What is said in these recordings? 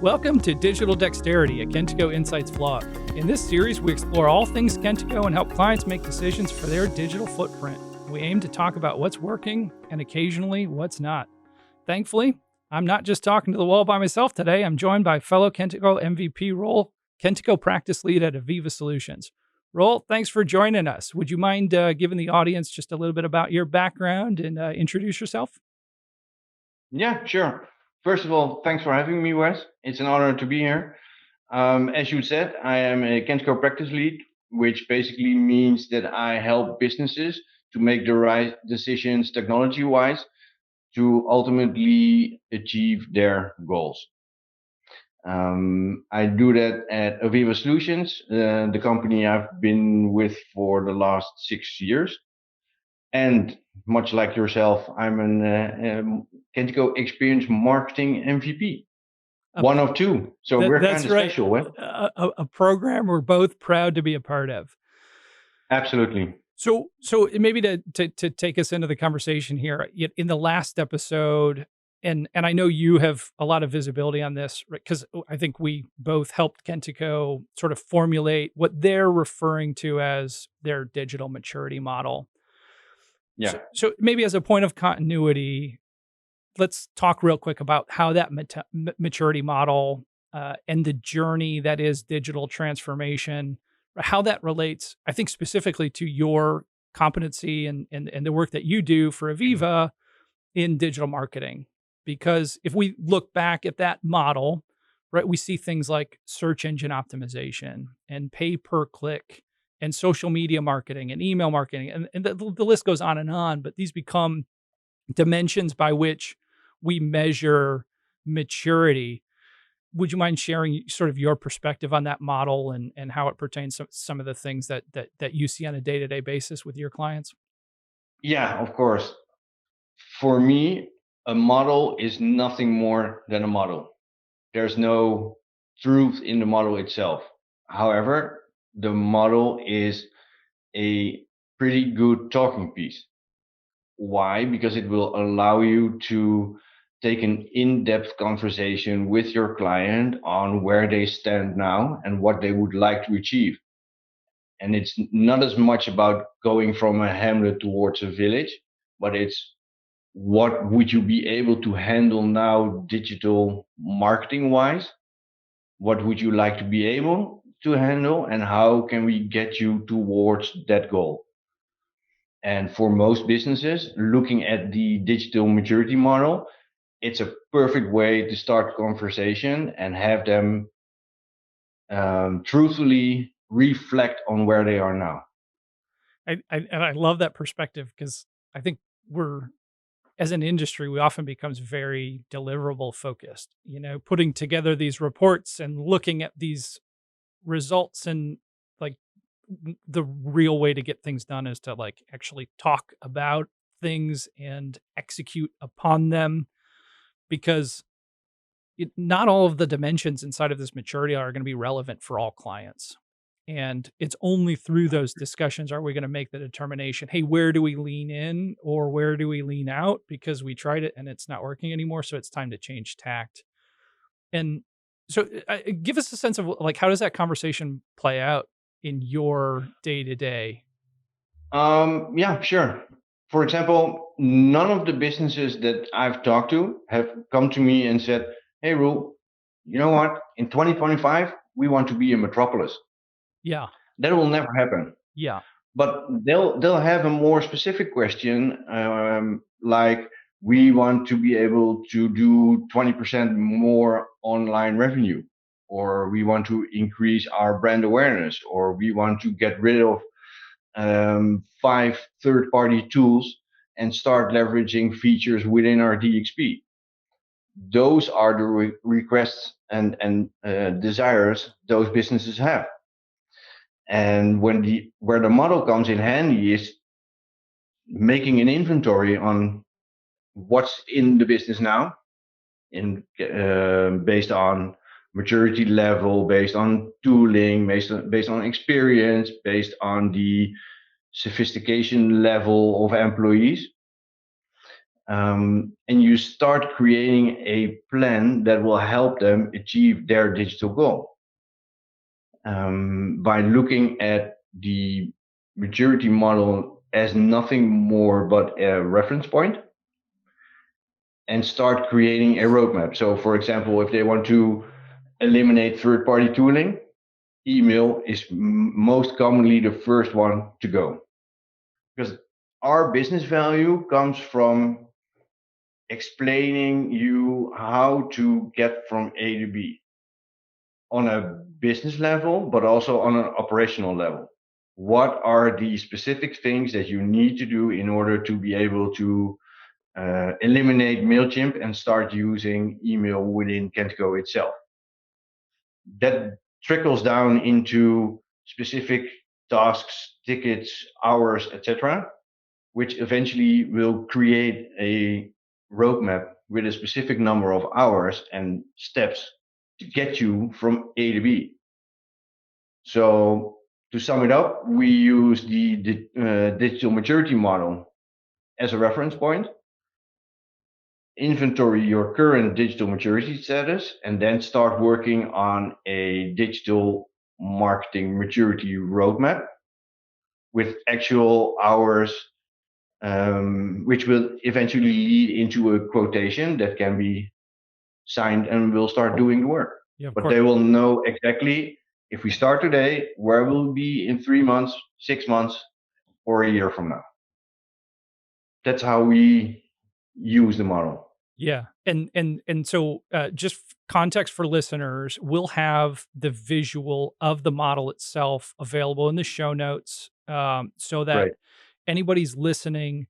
Welcome to Digital Dexterity, a Kentico Insights vlog. In this series, we explore all things Kentico and help clients make decisions for their digital footprint. We aim to talk about what's working and occasionally what's not. Thankfully, I'm not just talking to the wall by myself today. I'm joined by fellow Kentico MVP Roel, Kentico Practice Lead at Aviva Solutions. Roel, thanks for joining us. Would you mind giving the audience just a little bit about your background and introduce yourself? Yeah, sure. First of all, thanks for having me, Wes. It's an honor to be here. As you said, I am a Kentico Practice Lead, which basically means that I help businesses to make the right decisions technology-wise to ultimately achieve their goals. I do that at Aviva Solutions, the company I've been with for the last 6 years. And much like yourself, I'm an Kentico Experience Marketing MVP. One of two. So we're kind of special. A program we're both proud to be a part of. Absolutely. So maybe to take us into the conversation here, in the last episode, and I know you have a lot of visibility on this, because I think we both helped Kentico sort of formulate what they're referring to as their digital maturity model. Yeah. So maybe as a point of continuity, let's talk real quick about how that maturity model and the journey that is digital transformation, how that relates, I think, specifically to your competency and the work that you do for Aviva in digital marketing. Because if we look back at that model, right, we see things like search engine optimization and pay per click and social media marketing and email marketing, and the list goes on, but these become dimensions by which we measure maturity. Would you mind sharing sort of your perspective on that model and how it pertains to some of the things that you see on a day-to-day basis with your clients? Yeah, of course. For me, a model is nothing more than a model. There's no truth in the model itself. However, the model is a pretty good talking piece. Why? Because it will allow you to take an in-depth conversation with your client on where they stand now and what they would like to achieve. And it's not as much about going from a hamlet towards a village, but it's what would you be able to handle now digital marketing wise? What would you like to be able to handle, and how can we get you towards that goal? And for most businesses, looking at the digital maturity model, it's a perfect way to start a conversation and have them truthfully reflect on where they are now. And I love that perspective, because I think as an industry, we often becomes very deliverable focused, putting together these reports and looking at these results, and like the real way to get things done is to like actually talk about things and execute upon them, because not all of the dimensions inside of this maturity are going to be relevant for all clients. And it's only through those discussions are we going to make the determination, hey, where do we lean in or where do we lean out because we tried it and it's not working anymore. So it's time to change tact. And so give us a sense of like, how does that conversation play out in your day to day? Yeah, sure. For example, none of the businesses that I've talked to have come to me and said, hey, Roel, you know what? In 2025, we want to be a metropolis. Yeah. That will never happen. Yeah. But they'll have a more specific question, like we want to be able to do 20% more online revenue, or we want to increase our brand awareness, or we want to get rid of 5 third-party tools and start leveraging features within our DXP. Those are the requests and desires those businesses have. And where the model comes in handy is making an inventory on what's in the business now, based on maturity level, based on tooling, based on experience, based on the sophistication level of employees. and you start creating a plan that will help them achieve their digital goal by looking at the maturity model as nothing more but a reference point and start creating a roadmap. So, for example, if they want to eliminate third party tooling, email is most commonly the first one to go because our business value comes from explaining you how to get from A to B on a business level, but also on an operational level. What are the specific things that you need to do in order to be able to eliminate MailChimp and start using email within Kentico itself? That trickles down into specific tasks, tickets, hours, etc., which eventually will create a roadmap with a specific number of hours and steps to get you from A to B. So to sum it up, we use the digital maturity model as a reference point, inventory your current digital maturity status, and then start working on a digital marketing maturity roadmap with actual hours, which will eventually lead into a quotation that can be signed and we'll start doing the work. Yeah, of But course. they will know exactly if we start today, where we'll be in 3 months, 6 months, or a year from now. That's how we use the model. Yeah, and so, just context for listeners, we'll have the visual of the model itself available in the show notes, so that Great. anybody's listening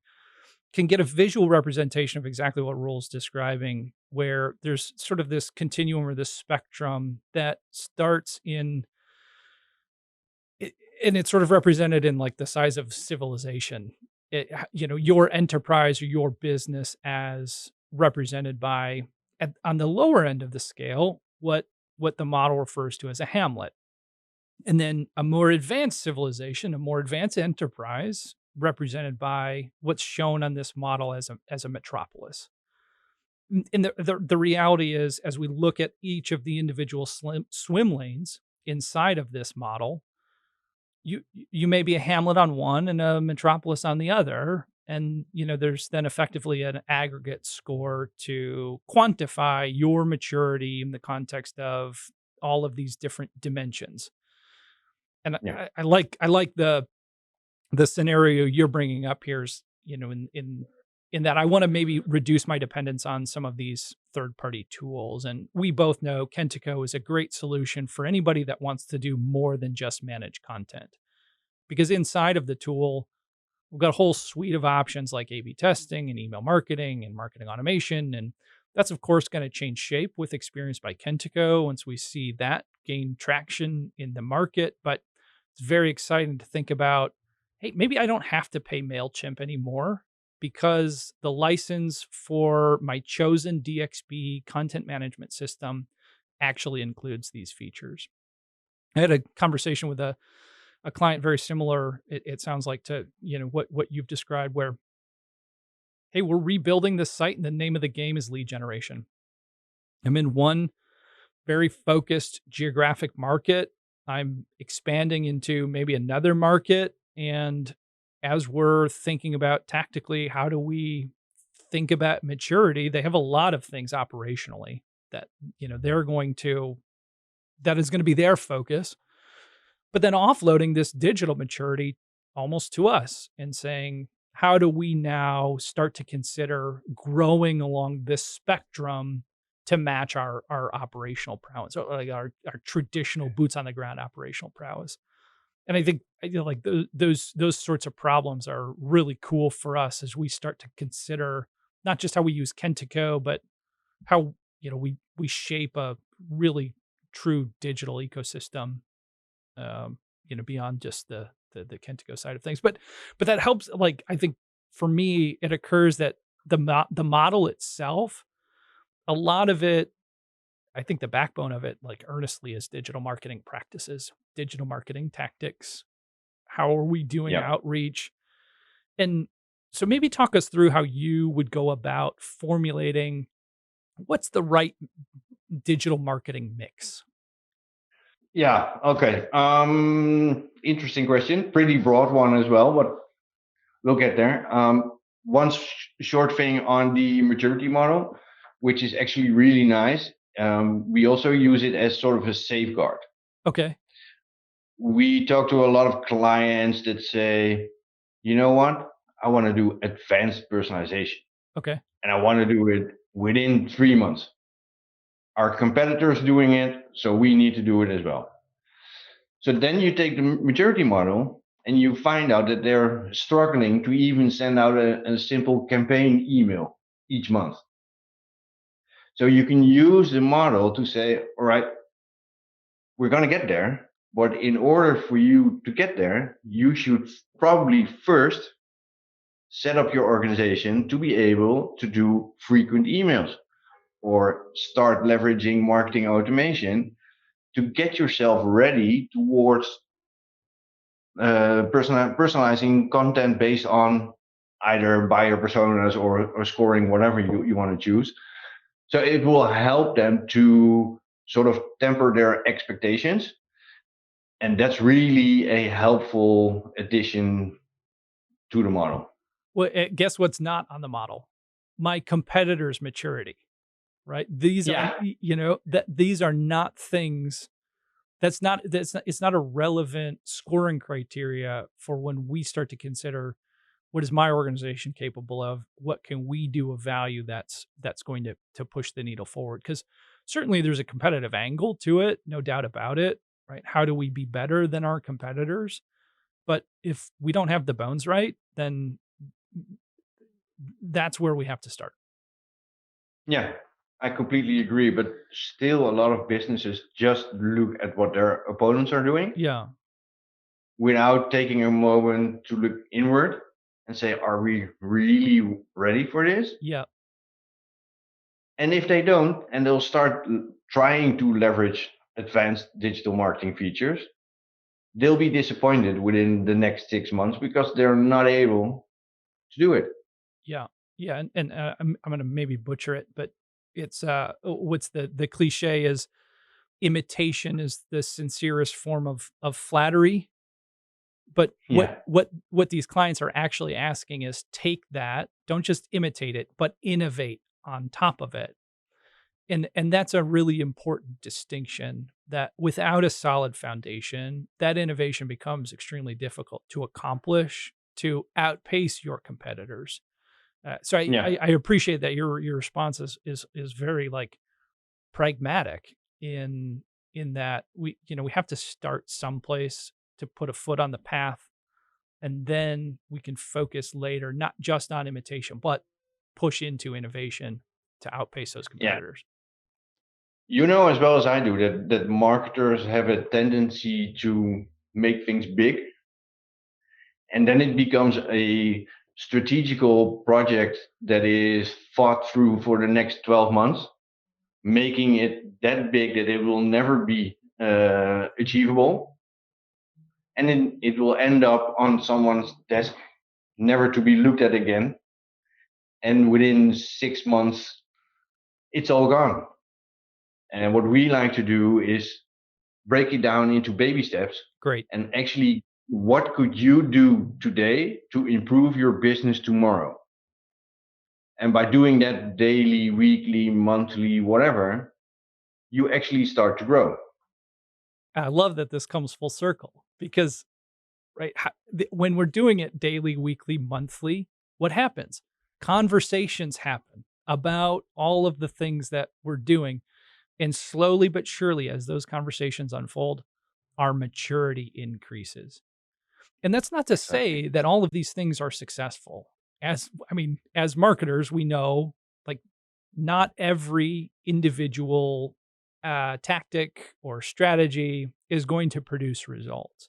can get a visual representation of exactly what Roel's describing, where there's sort of this continuum or this spectrum that starts in it, and it's sort of represented in like the size of civilization. Your enterprise or your business as represented by on the lower end of the scale, what the model refers to as a hamlet, and then a more advanced civilization, a more advanced enterprise, represented by what's shown on this model as a metropolis. And the reality is, as we look at each of the individual swim lanes inside of this model, you may be a hamlet on one and a metropolis on the other, and there's then effectively an aggregate score to quantify your maturity in the context of all of these different dimensions. And Yeah. I like the scenario you're bringing up here is, in that I want to maybe reduce my dependence on some of these third party tools. And we both know Kentico is a great solution for anybody that wants to do more than just manage content. Because inside of the tool, we've got a whole suite of options like A B testing and email marketing and marketing automation. And that's, of course, going to change shape with Experience by Kentico once we see that gain traction in the market. But it's very exciting to think about, hey, maybe I don't have to pay MailChimp anymore because the license for my chosen DXB content management system actually includes these features. I had a conversation with a client very similar, it sounds like, to what you've described, where, hey, we're rebuilding this site and the name of the game is lead generation. I'm in one very focused geographic market. I'm expanding into maybe another market. And as we're thinking about tactically, how do we think about maturity, they have a lot of things operationally that, they're going to, that is going to be their focus. But then offloading this digital maturity almost to us and saying, how do we now start to consider growing along this spectrum to match our operational prowess, or like our traditional boots on the ground operational prowess? And I think, like those sorts of problems are really cool for us as we start to consider not just how we use Kentico, but how we shape a really true digital ecosystem, beyond just the Kentico side of things. But that helps. Like, I think for me, it occurs that the model itself, a lot of it, I think the backbone of it, like earnestly, is digital marketing practices, digital marketing tactics. How are we doing Yeah. outreach? And So maybe talk us through how you would go about formulating what's the right digital marketing mix. Yeah. Okay. Interesting question. Pretty broad one as well, but we'll get there. One short thing on the maturity model, which is actually really nice. We also use it as sort of a safeguard. Okay. We talk to a lot of clients that say, you know what? I want to do advanced personalization Okay. and I want to do it within 3 months. Our competitors doing it, so we need to do it as well. So then you take the maturity model and you find out that they're struggling to even send out a simple campaign email each month. So you can use the model to say, all right, we're going to get there. But in order for you to get there, you should probably first set up your organization to be able to do frequent emails or start leveraging marketing automation to get yourself ready towards personalizing content based on either buyer personas or scoring, whatever you want to choose. So it will help them to sort of temper their expectations. And that's really a helpful addition to the model. Well, guess what's not on the model? My competitor's maturity, right? These are, Yeah. that these are not things it's not a relevant scoring criteria for when we start to consider what is my organization capable of? What can we do of value that's going to push the needle forward? Because certainly there's a competitive angle to it, no doubt about it, right? How do we be better than our competitors? But if we don't have the bones right, then that's where we have to start. Yeah, I completely agree. But still, a lot of businesses just look at what their opponents are doing Yeah, without taking a moment to look inward and say, are we really ready for this? yeah, And if they don't, and they'll start trying to leverage advanced digital marketing features, they'll be disappointed within the next 6 months because they're not able to do it. yeah, yeah. And I'm gonna maybe butcher it, but it's what's the cliche is imitation is the sincerest form of flattery. But what Yeah, what what these clients are actually asking is take that, don't just imitate it, but innovate on top of it. And that's a really important distinction that without a solid foundation, that innovation becomes extremely difficult to accomplish, to outpace your competitors. So I, yeah, I I appreciate that your response is very like pragmatic in that we have to start someplace to put a foot on the path, and then we can focus later not just on imitation but push into innovation to outpace those yeah. competitors. You know as well as I do that marketers have a tendency to make things big, and then it becomes a strategical project that is thought through for the next 12 months, making it that big that it will never be achievable, and then it will end up on someone's desk, never to be looked at again. And within 6 months, it's all gone. And what we like to do is break it down into baby steps Great. and actually what could you do today to improve your business tomorrow. And by doing that daily, weekly, monthly, whatever, you actually start to grow. I love that this comes full circle because right when we're doing it daily, weekly, monthly, what happens? Conversations happen about all of the things that we're doing, and slowly but surely as those conversations unfold, our maturity increases. And that's not to Exactly. say that all of these things are successful. As marketers, we know like not every individual tactic or strategy is going to produce results.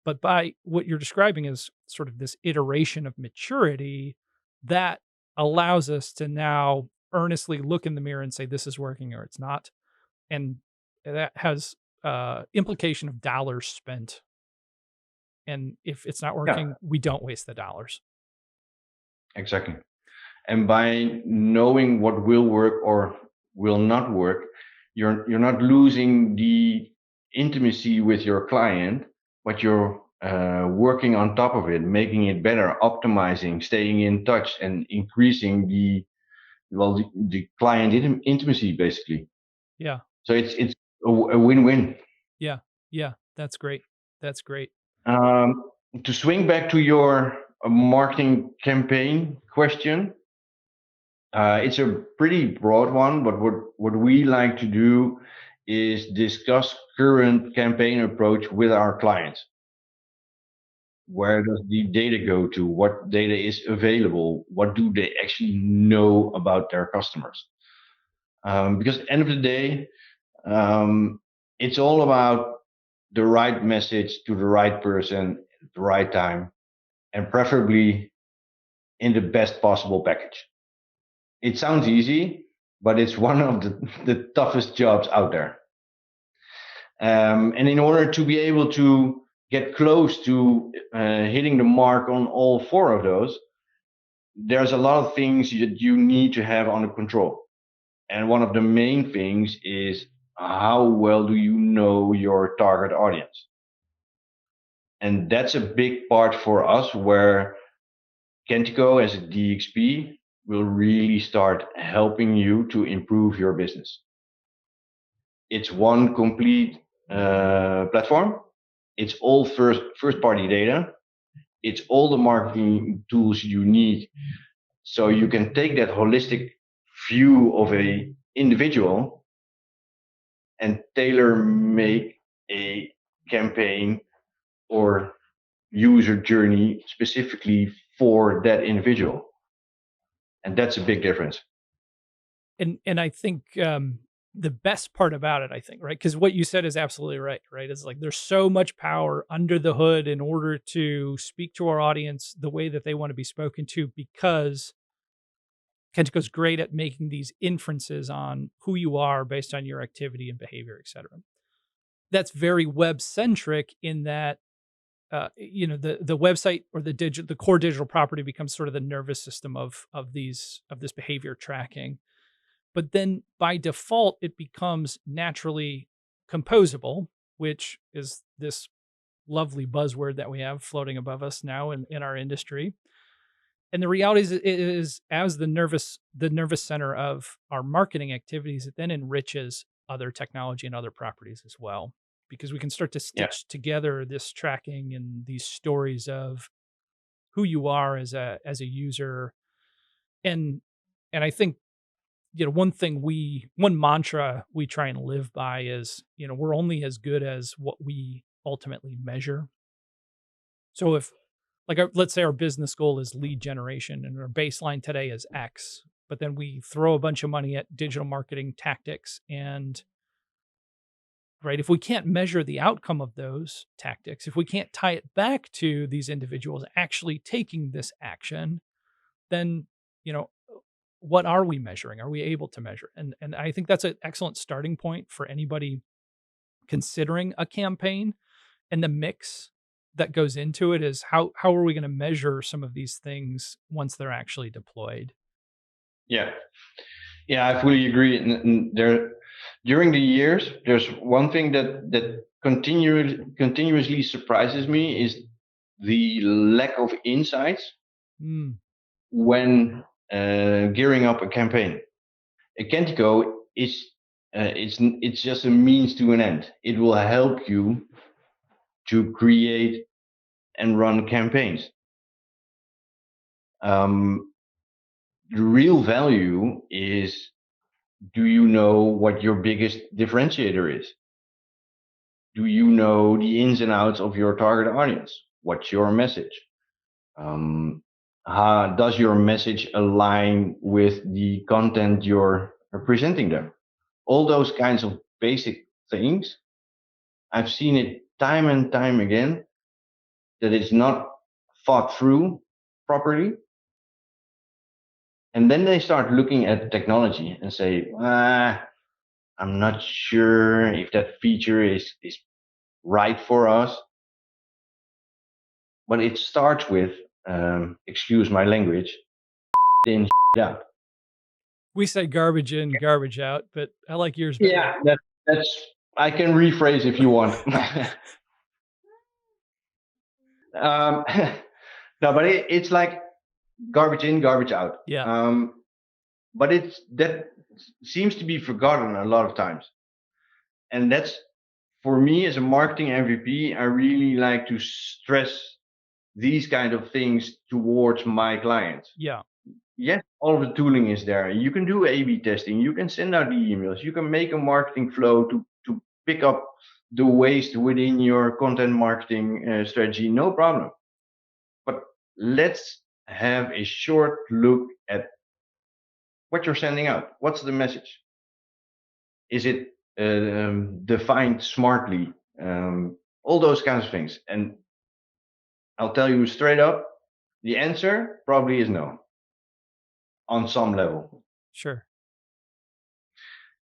But by what you're describing is sort of this iteration of maturity that allows us to now earnestly look in the mirror and say, this is working or it's not. And that has implication of dollars spent, and if it's not Yeah. working, we don't waste the dollars. Exactly. And by knowing what will work or will not work, you're not losing the intimacy with your client, but you're working on top of it, making it better, optimizing, staying in touch, and increasing the client intimacy basically. Yeah. So it's a win-win. Yeah. Yeah. That's great. That's great. Um, to swing back to your marketing campaign question, it's a pretty broad one, but what we like to do is discuss current campaign approach with our clients. Where does the data go to? What data is available? What do they actually know about their customers? Because at the end of the day, um, it's all about the right message to the right person at the right time, and preferably in the best possible package. It sounds easy, but it's one of the toughest jobs out there. And in order to be able to get close to hitting the mark on all four of those, there's a lot of things that you need to have under control. And one of the main things is how well do you know your target audience? And that's a big part for us where Kentico as a DXP will really start helping you to improve your business. It's one complete platform. It's all first party data. It's all the marketing tools you need, so you can take that holistic view of a individual and tailor make a campaign or user journey specifically for that individual. And that's a big difference. And I think the best part about it, I think, right? Because what you said is absolutely right, right? It's like there's so much power under the hood in order to speak to our audience the way that they want to be spoken to, because Kentico's great at making these inferences on who you are based on your activity and behavior, et cetera. That's very web centric in that the website or the core digital property becomes sort of the nervous system of this behavior tracking. But then by default, it becomes naturally composable, which is this lovely buzzword that we have floating above us now in our industry. And the reality is as the nervous center of our marketing activities, it then enriches other technology and other properties as well, because we can start to Yeah. stitch together this tracking and these stories of who you are as a user. And and I think, one mantra we try and live by is, we're only as good as what we ultimately measure. So if, like, let's say our business goal is lead generation and our baseline today is X, but then we throw a bunch of money at digital marketing tactics, and right, if we can't measure the outcome of those tactics, if we can't tie it back to these individuals actually taking this action, then, you know, what are we measuring? Are we able to measure? And I think that's an excellent starting point for anybody considering a campaign, and the mix that goes into it is how are we going to measure some of these things once they're actually deployed? Yeah. Yeah, I fully agree. And there, during the years, there's one thing that continuously surprises me is the lack of insights Mm, when gearing up a campaign. A Kentico is it's just a means to an end. It will help you to create and run campaigns. Um, the real value is, do you know what your biggest differentiator is? Do you know the ins and outs of your target audience? What's your message? Um, how does your message align with the content you're presenting them? All those kinds of basic things. I've seen it time and time again that it's not thought through properly. And then they start looking at technology and say, I'm not sure if that feature is right for us. But it starts with, excuse my language, in, out. We say garbage in, garbage out, but I like yours better. Yeah, that's I can rephrase if you want. um, no, but it's like garbage in, garbage out. Yeah. But that seems to be forgotten a lot of times, and that's for me as a marketing MVP. I really like to stress these kind of things towards my clients. Yeah. Yes, all of the tooling is there. You can do A/B testing. You can send out the emails. You can make a marketing flow to pick up the waste within your content marketing strategy. No problem. But let's have a short look at what you're sending out. What's the message? Is it defined smartly? All those kinds of things. And I'll tell you straight up, the answer probably is no on some level. Sure.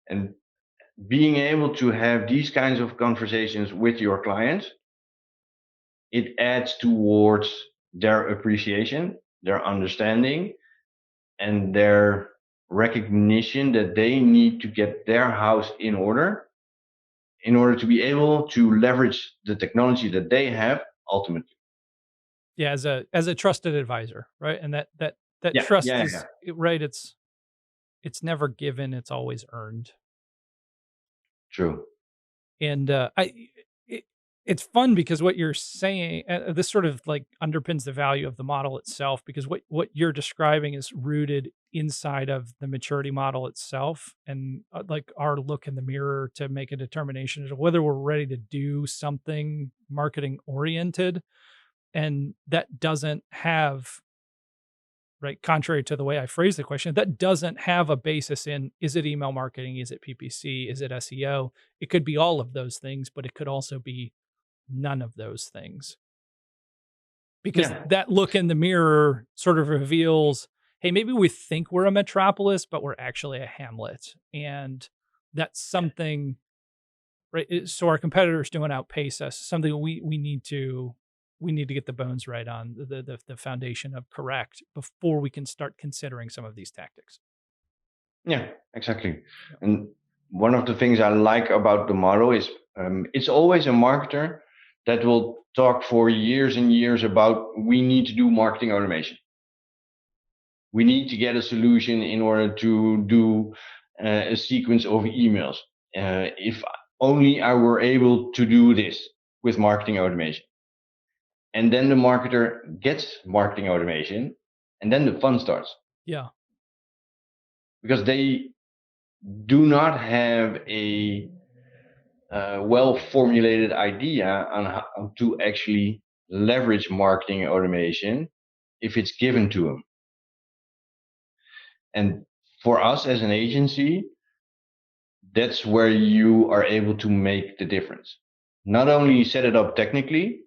And being able to have these kinds of conversations with your clients, it adds towards their appreciation, their understanding, and their recognition that they need to get their house in order to be able to leverage the technology that they have ultimately. Yeah, as a trusted advisor, right? And that Yeah, trust yeah, yeah. is right. It's never given; it's always earned. True. And it, it's fun because what you're saying, this sort of like underpins the value of the model itself. Because what you're describing is rooted inside of the maturity model itself, and like our look in the mirror to make a determination as to whether we're ready to do something marketing oriented, and that doesn't have, right, contrary to the way I phrased the question, that doesn't have a basis in, is it email marketing? Is it PPC? Is it SEO? It could be all of those things, but it could also be none of those things. Because Yeah. that look in the mirror sort of reveals, hey, maybe we think we're a metropolis, but we're actually a hamlet. And that's something, right? So our competitors don't outpace us, something we need to get the bones right on, the foundation of correct before we can start considering some of these tactics. Yeah, exactly. Yeah. And one of the things I like about the model is it's always a marketer that will talk for years and years about we need to do marketing automation. We need to get a solution in order to do a sequence of emails. If only I were able to do this with marketing automation. And then the marketer gets marketing automation, and then the fun starts Yeah. because they do not have a well formulated idea on how to actually leverage marketing automation if it's given to them. And for us as an agency, that's where you are able to make the difference. Not only set it up technically,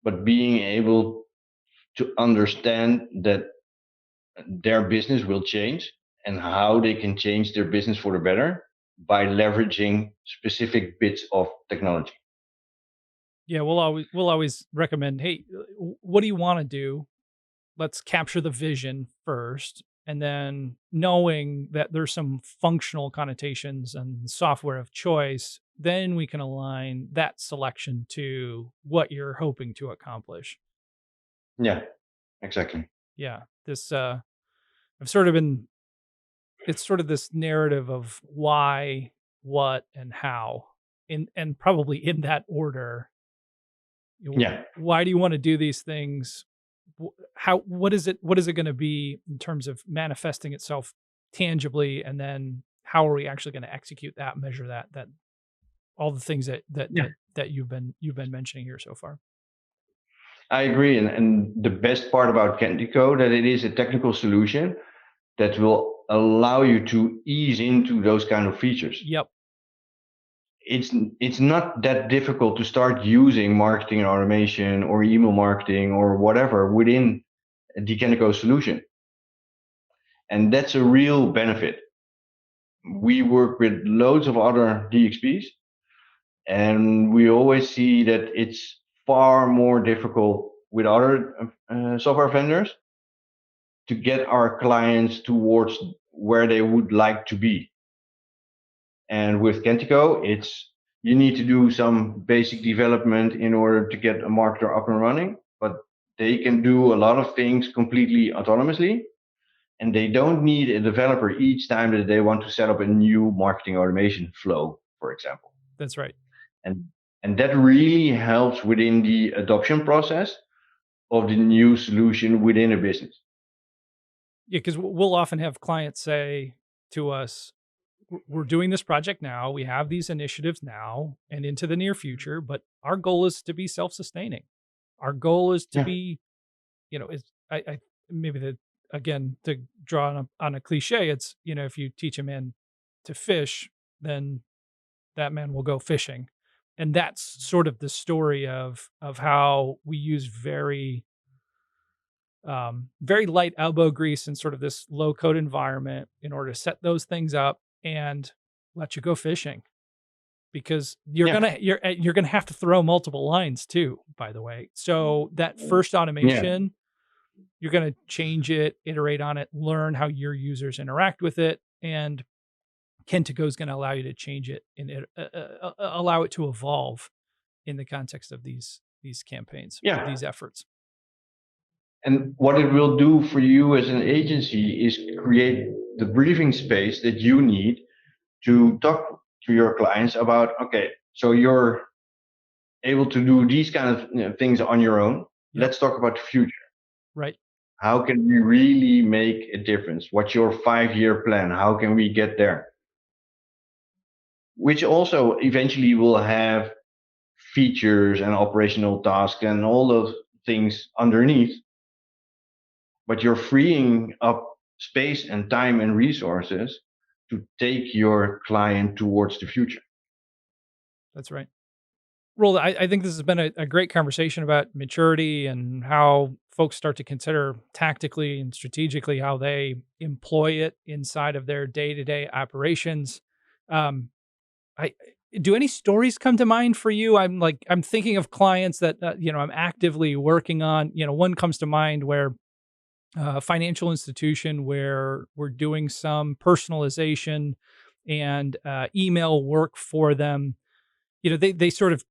but being able to understand that their business will change and how they can change their business for the better by leveraging specific bits of technology. Yeah, we'll always recommend, hey, what do you want to do? Let's capture the vision first, and then knowing that there's some functional connotations and software of choice, then we can align that selection to what you're hoping to accomplish. Yeah, exactly. Yeah, this I've sort of been it's sort of this narrative of why, what, and how, in and probably in that order. Yeah. Why do you want to do these things? How what is it going to be in terms of manifesting itself tangibly, and then how are we actually going to execute that, measure that all the things Yeah. that you've been mentioning here so far. I agree. And the best part about Kentico that it is a technical solution that will allow you to ease into those kind of features. Yep. It's not that difficult to start using marketing and automation or email marketing or whatever within the Kentico solution. And that's a real benefit. We work with loads of other DXPs, and we always see that it's far more difficult with other software vendors to get our clients towards where they would like to be. And with Kentico, it's you need to do some basic development in order to get a marketer up and running, but they can do a lot of things completely autonomously, and they don't need a developer each time that they want to set up a new marketing automation flow, for example. That's right. And and that really helps within the adoption process of the new solution within a business. Yeah, because we'll often have clients say to us, we're doing this project now. We have these initiatives now and into the near future, but our goal is to be self-sustaining. Our goal is to Yeah, be, is I maybe the again to draw on a cliche. It's if you teach a man to fish, then that man will go fishing, and that's sort of the story of how we use very light elbow grease in sort of this low code environment in order to set those things up and let you go fishing because yeah, you're gonna have to throw multiple lines too, by the way. So that first yeah, automation, you're gonna change it, iterate on it, learn how your users interact with it, and Kentico is gonna allow you to change it and allow it to evolve in the context of these campaigns, yeah. these efforts. And what it will do for you as an agency is create the breathing space that you need to talk to your clients about, okay, so you're able to do these kind of things on your own. Yep. Let's talk about the future. Right. How can we really make a difference? What's your 5-year plan? How can we get there? Which also eventually will have features and operational tasks and all those things underneath, but you're freeing up space and time and resources to take your client towards the future. That's right. Well, I think this has been a great conversation about maturity and how folks start to consider tactically and strategically how they employ it inside of their day-to-day operations. Um, I do any stories come to mind for you? I'm thinking of clients that I'm actively working on. One comes to mind where financial institution where we're doing some personalization and email work for them. They sort of,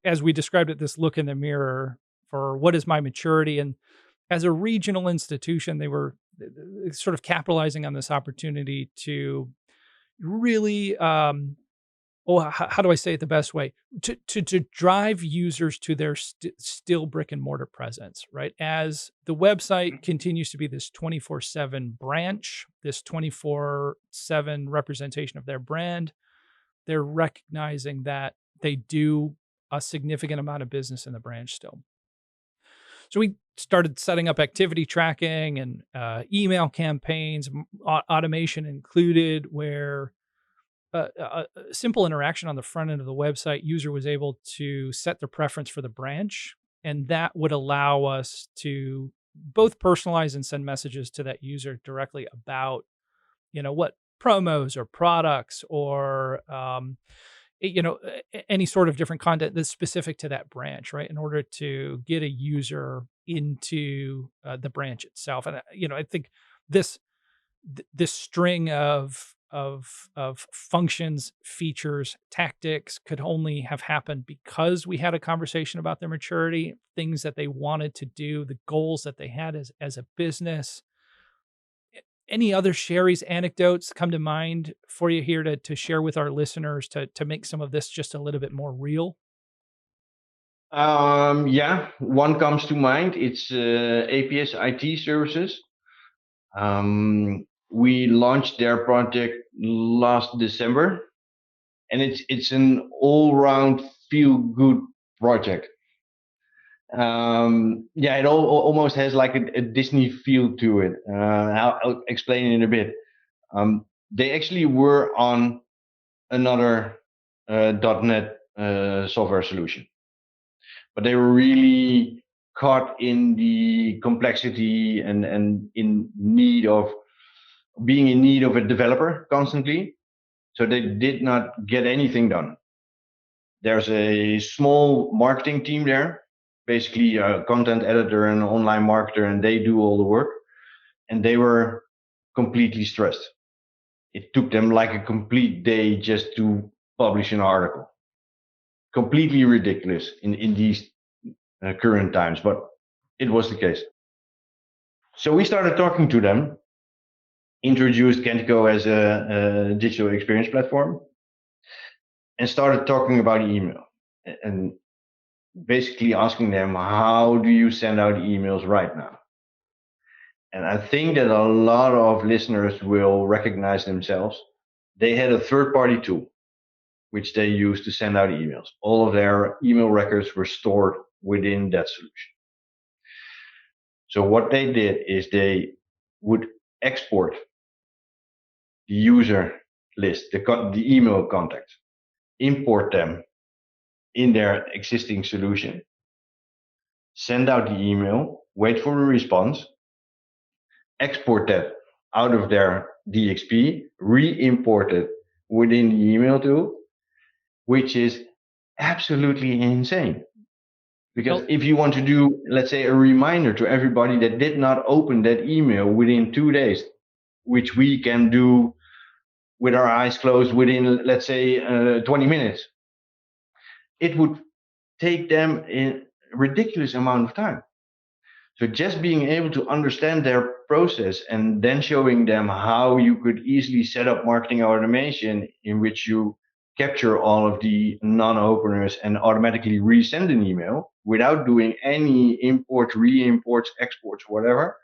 as we described it, this look in the mirror for what is my maturity. And as a regional institution, they were sort of capitalizing on this opportunity to really how do I say it the best way? To drive users to their still brick and mortar presence, right? As the website continues to be this 24/7 branch, this 24/7 representation of their brand, they're recognizing that they do a significant amount of business in the branch still. So we started setting up activity tracking and email campaigns, automation included, where a simple interaction on the front end of the website, user was able to set their preference for the branch, and that would allow us to both personalize and send messages to that user directly about, what promos or products or any sort of different content that's specific to that branch, right? In order to get a user into the branch itself, and I think this this string of functions, features, tactics could only have happened because we had a conversation about their maturity, things that they wanted to do, the goals that they had as a business. Any other Sherry's anecdotes come to mind for you here to share with our listeners to make some of this just a little bit more real? Yeah, one comes to mind. It's APS IT services. We launched their project last December, and it's an all-round feel-good project. Yeah, it almost has like a Disney feel to it. I'll explain it in a bit. They actually were on another .NET software solution, but they were really caught in the complexity and in need of being in need of a developer constantly. So they did not get anything done. There's a small marketing team there, basically a content editor and an online marketer, and they do all the work. and they were completely stressed. It took them like a complete day just to publish an article. Completely ridiculous in these current times, but it was the case. So we started talking to them, introduced Kentico as a digital experience platform, and started talking about email, and basically asking them, how do you send out emails right now? And I think that a lot of listeners will recognize themselves. They had a third-party tool which they used to send out emails. All of their email records were stored within that solution. So what they did is they would export the user list, the email contacts, import them in their existing solution, send out the email, wait for a response, export that out of their DXP, re-import it within the email tool, which is absolutely insane. Because if you want to do, let's say, a reminder to everybody that did not open that email within 2 days, which we can do with our eyes closed within, let's say, 20 minutes, it would take them a ridiculous amount of time. So just being able to understand their process and then showing them how you could easily set up marketing automation in which you capture all of the non-openers and automatically resend an email without doing any import, re-imports, exports, whatever,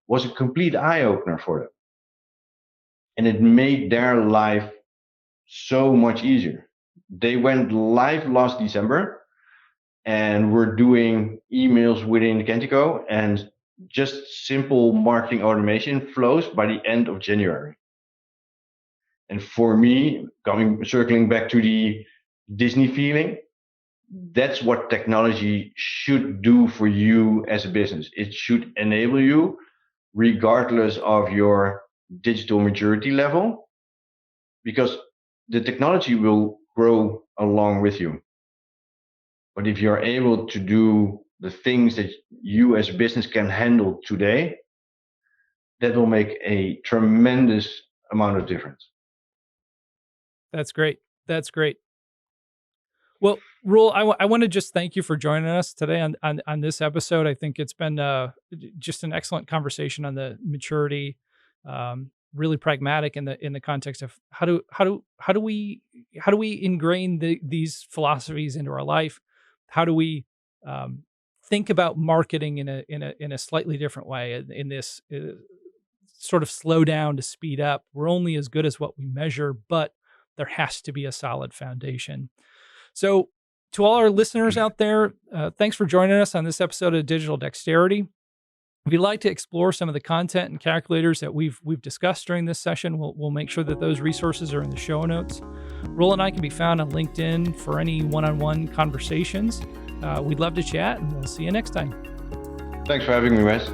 was a complete eye-opener for them. And it made their life so much easier. They went live last December and we're doing emails within Kentico and just simple marketing automation flows by the end of January. And for me, circling back to the Disney feeling, that's what technology should do for you as a business. It should enable you, regardless of your digital maturity level, because the technology will grow along with you. But if you're able to do the things that you as a business can handle today, that will make a tremendous amount of difference. That's great. That's great. Well, Roel, I want to just thank you for joining us today on this episode. I think it's been just an excellent conversation on the maturity, really pragmatic in the context of how do we ingrain these philosophies into our life? How do we think about marketing in a slightly different way in this sort of slow down to speed up? We're only as good as what we measure, but there has to be a solid foundation. So to all our listeners out there, thanks for joining us on this episode of Digital Dexterity. If you'd like to explore some of the content and calculators that we've discussed during this session, we'll make sure that those resources are in the show notes. Roel and I can be found on LinkedIn for any one-on-one conversations. We'd love to chat, and we'll see you next time. Thanks for having me, Wes.